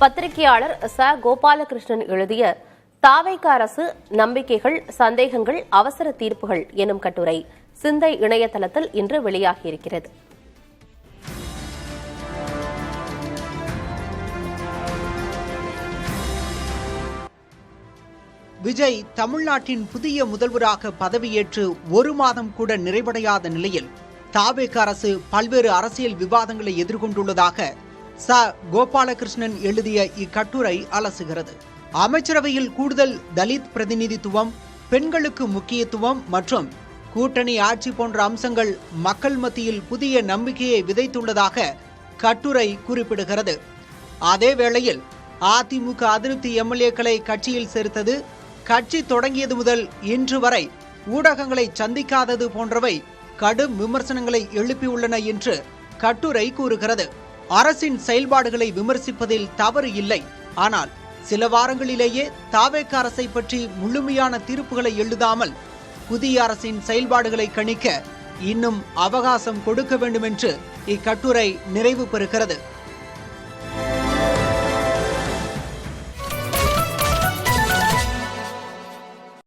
பத்திரிகையாளர் கோபாலகிருஷ்ணன் எழுதிய தாவேக அரசு நம்பிக்கைகள், சந்தேகங்கள், அவசர தீர்ப்புகள் எனும் கட்டுரை சிந்தை இணையதளத்தில் இன்று வெளியாகியிருக்கிறது. விஜய் தமிழ்நாட்டின் புதிய முதல்வராக பதவியேற்று ஒரு மாதம் கூட நிறைவடையாத நிலையில் தாவேக அரசு பல்வேறு அரசியல் விவாதங்களை எதிர்கொண்டுள்ளதாக கோபாலகிருஷ்ணன் எழுதிய இக்கட்டுரை அலசுகிறது. அமைச்சரவையில் கூடுதல் தலித் பிரதிநிதித்துவம், பெண்களுக்கு முக்கியத்துவம் மற்றும் கூட்டணி ஆட்சி போன்ற அம்சங்கள் மக்கள் மத்தியில் புதிய நம்பிக்கையை விதைத்துள்ளதாக கட்டுரை குறிப்பிடுகிறது. அதே வேளையில் அதிமுக அதிருப்தி எம்எல்ஏக்களை கட்சியில் சேர்த்தது, கட்சி தொடங்கியது முதல் இன்று வரை ஊடகங்களை சந்திக்காதது போன்றவை கடும் விமர்சனங்களை எழுப்பியுள்ளன என்று கட்டுரை கூறுகிறது. அரசின் செயல்பாடுகளை விமர்சிப்பதில் தவறு இல்லை, ஆனால் சில வாரங்களிலேயே தாவேக அரசை பற்றி முழுமையான தீர்ப்புகளை எழுதாமல் புதிய அரசின் செயல்பாடுகளை கணிக்க இன்னும் அவகாசம் கொடுக்க வேண்டும் என்று இக்கட்டுரை நிறைவு பெறுகிறது.